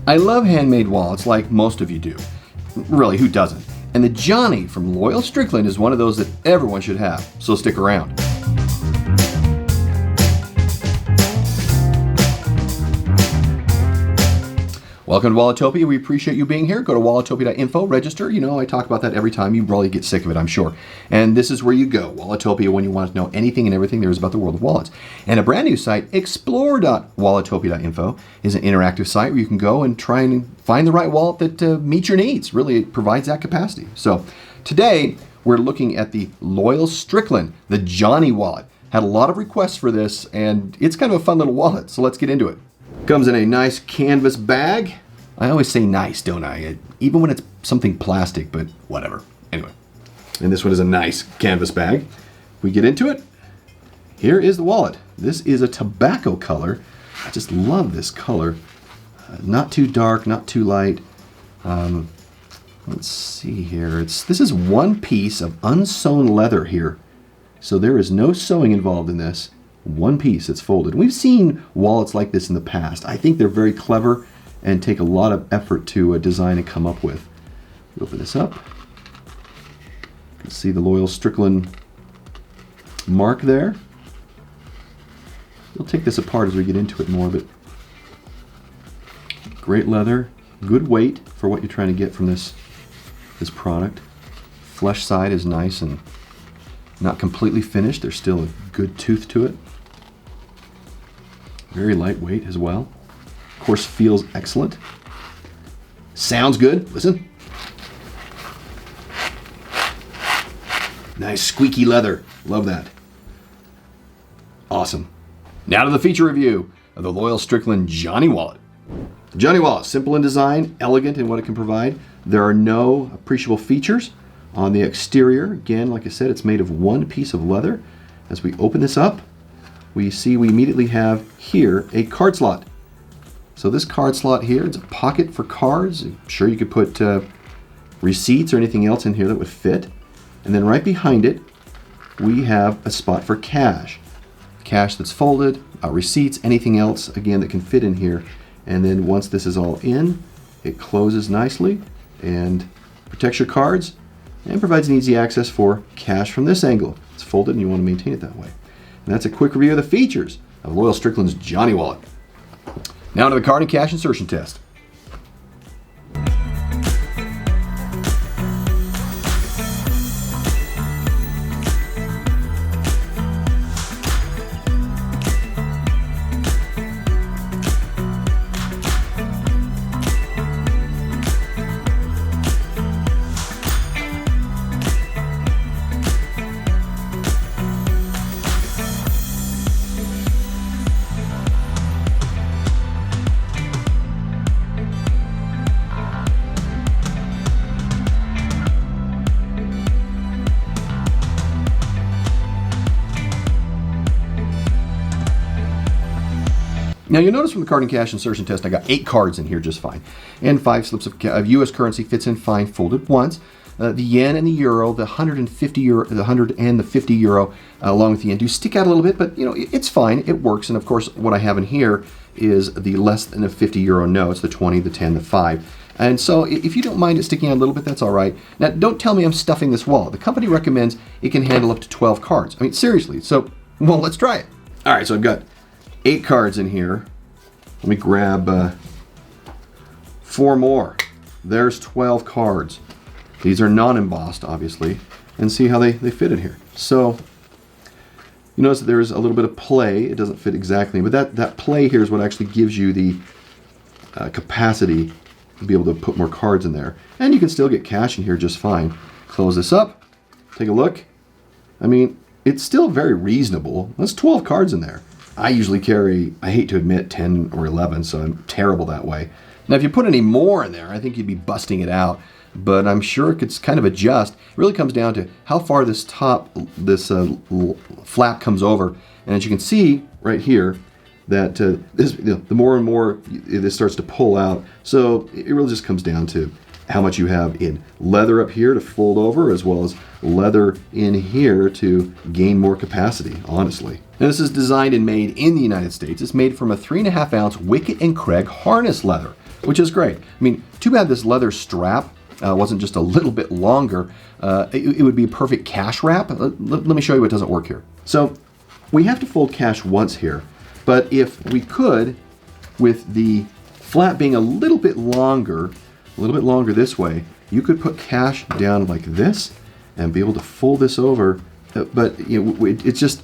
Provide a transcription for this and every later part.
I love handmade wallets like most of you do. Really, who doesn't? And the Johnny from Loyal Stricklin is one of those that everyone should have, so stick around. Welcome to Walletopia. We appreciate you being here. Go to walletopia.info, register. You know, I talk about that every time. You probably get sick of it, I'm sure. And this is where you go, Walletopia, when you want to know anything and everything there is about the world of wallets. And a brand new site, explore.walletopia.info, is an interactive site where you can go and try and find the right wallet that meets your needs. Really, it provides that capacity. So today, we're looking at the Loyal Stricklin, the Johnny wallet. Had a lot of requests for this, and it's kind of a fun little wallet, so let's get into it. Comes in a nice canvas bag. I always say nice, don't I? Even when it's something plastic, but whatever. Anyway, and this one is a nice canvas bag. We get into it. Here is the wallet. This is a tobacco color. I just love this color. Not too dark, not too light. Let's see here. This is one piece of unsewn leather here. So there is no sewing involved in this. One piece that's folded. We've seen wallets like this in the past. I think they're very clever and take a lot of effort to design and come up with. Open this up. You can see the Loyal Stricklin mark there. We'll take this apart as we get into it more, but great leather, good weight for what you're trying to get from this product. Flesh side is nice and not completely finished. There's still a good tooth to it. Very lightweight as well. Of course, feels excellent. Sounds good. Listen. Nice squeaky leather. Love that. Awesome. Now to the feature review of the Loyal Stricklin Johnny wallet. The Johnny wallet, simple in design, elegant in what it can provide. There are no appreciable features on the exterior. Again, like I said, it's made of one piece of leather. As we open this up, we immediately have here a card slot. So this card slot here, it's a pocket for cards. I'm sure you could put receipts or anything else in here that would fit. And then right behind it, we have a spot for cash. Cash that's folded, receipts, anything else, again, that can fit in here. And then once this is all in, it closes nicely and protects your cards and provides an easy access for cash from this angle. It's folded and you want to maintain it that way. And that's a quick review of the features of Loyal Stricklin's Johnny wallet. Now to the card and cash insertion test. Now you'll notice from the card and cash insertion test, I got 8 cards in here just fine. And 5 slips of US currency fits in fine, folded once. The yen and the euro, the 150 euro, the 100 and the 50 euro, along with the yen, do stick out a little bit, but you know, it's fine, it works. And of course, what I have in here is the less than a 50 euro notes, the 20, the 10, the 5. And so if you don't mind it sticking out a little bit, that's all right. Now, don't tell me I'm stuffing this wallet. The company recommends it can handle up to 12 cards. I mean, seriously, so, well, let's try it. All right, so I've got 8 cards in here. Let me grab 4 more. There's 12 cards. These are non-embossed, obviously, and see how they fit in here. So you notice that there's a little bit of play. It doesn't fit exactly, but that play here is what actually gives you the capacity to be able to put more cards in there. And you can still get cash in here just fine. Close this up, take a look. I mean, it's still very reasonable. That's 12 cards in there. I usually carry, I hate to admit, 10 or 11, so I'm terrible that way. Now, if you put any more in there, I think you'd be busting it out, but I'm sure it could kind of adjust. It really comes down to how far this flap comes over. And as you can see right here, that the more and more this starts to pull out. So it really just comes down to how much you have in leather up here to fold over, as well as leather in here to gain more capacity, honestly. Now, this is designed and made in the United States. It's made from a 3.5 ounce Wicket & Craig harness leather. which is great. I mean, too bad this leather strap wasn't just a little bit longer. It would be a perfect cash wrap. Let me show you what doesn't work here. So we have to fold cash once here, but if we could, with the flap being a little bit longer this way, you could put cash down like this and be able to fold this over. But you know, it just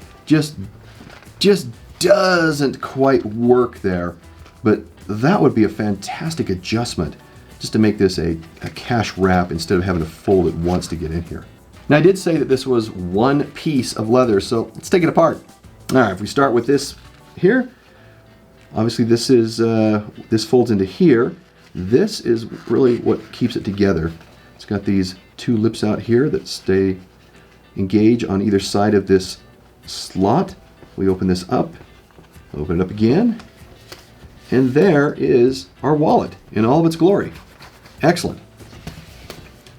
doesn't quite work there. But that would be a fantastic adjustment, just to make this a cash wrap instead of having to fold it once to get in here. Now, I did say that this was one piece of leather, so let's take it apart. All right, if we start with this here, obviously this folds into here. This is really what keeps it together. It's got these two lips out here that stay engage on either side of this slot. We open this up, open it up again, and there is our wallet in all of its glory. Excellent.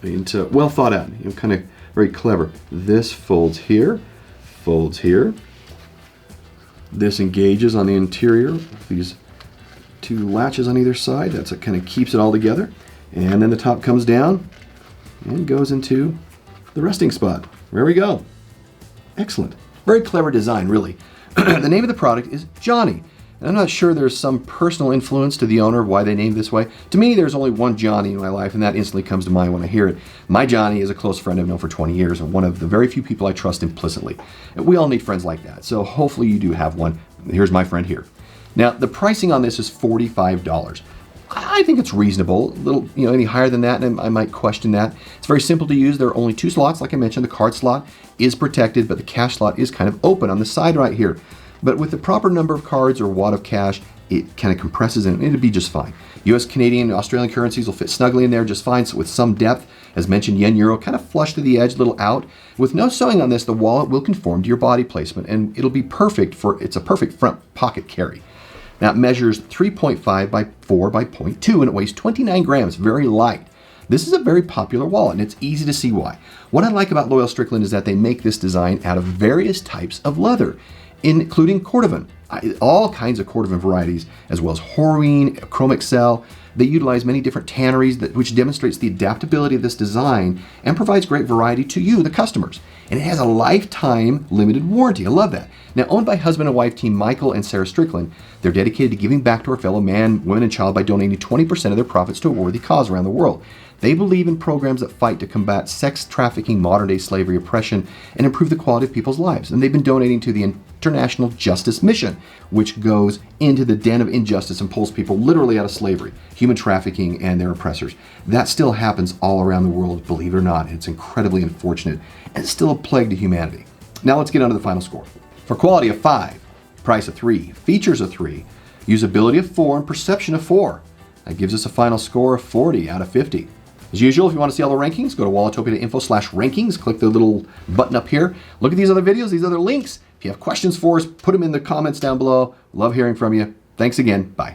And well thought out, you know, kind of very clever. This folds here, folds here. This engages on the interior, these two latches on either side. That's what kind of keeps it all together. And then the top comes down and goes into the resting spot. There we go. Excellent. Very clever design, really. The name of the product is Johnny. And I'm not sure there's some personal influence to the owner of why they named this way. To me, there's only one Johnny in my life, and that instantly comes to mind when I hear it. My Johnny is a close friend I've known for 20 years, and one of the very few people I trust implicitly. And we all need friends like that, so hopefully you do have one. Here's my friend here. Now, the pricing on this is $45. I think it's reasonable. A little, you know, any higher than that, and I might question that. It's very simple to use. There are only two slots, like I mentioned. The card slot is protected, but the cash slot is kind of open on the side right here. But with the proper number of cards or wad of cash, it kind of compresses in. It'll be just fine. US, Canadian, Australian currencies will fit snugly in there just fine. So with some depth, as mentioned, yen, euro, kind of flush to the edge, a little out. With no sewing on this, the wallet will conform to your body placement, and it'll be perfect it's a perfect front pocket carry. Now it measures 3.5 by 4 by 0.2, and it weighs 29 grams, very light. This is a very popular wallet, and it's easy to see why. What I like about Loyal Stricklin is that they make this design out of various types of leather, including cordovan, all kinds of cordovan varieties, as well as horween, chrome excel. They utilize many different tanneries, which demonstrates the adaptability of this design and provides great variety to you, the customers. And it has a lifetime limited warranty. I love that. Now, owned by husband and wife team Michael and Sarah Stricklin, they're dedicated to giving back to our fellow man, women, and child by donating 20% of their profits to a worthy cause around the world. They believe in programs that fight to combat sex trafficking, modern-day slavery oppression, and improve the quality of people's lives. And they've been donating to the International Justice Mission, which goes into the den of injustice and pulls people literally out of slavery, human trafficking, and their oppressors. That still happens all around the world, believe it or not. It's incredibly unfortunate, and it's still a plague to humanity. Now let's get on to the final score. For quality of 5, price of 3, features of 3, usability of 4, and perception of 4. That gives us a final score of 40 out of 50. As usual, if you want to see all the rankings, go to walletopia.info/rankings. Click the little button up here. Look at these other videos, these other links. If you have questions for us, put them in the comments down below. Love hearing from you. Thanks again. Bye.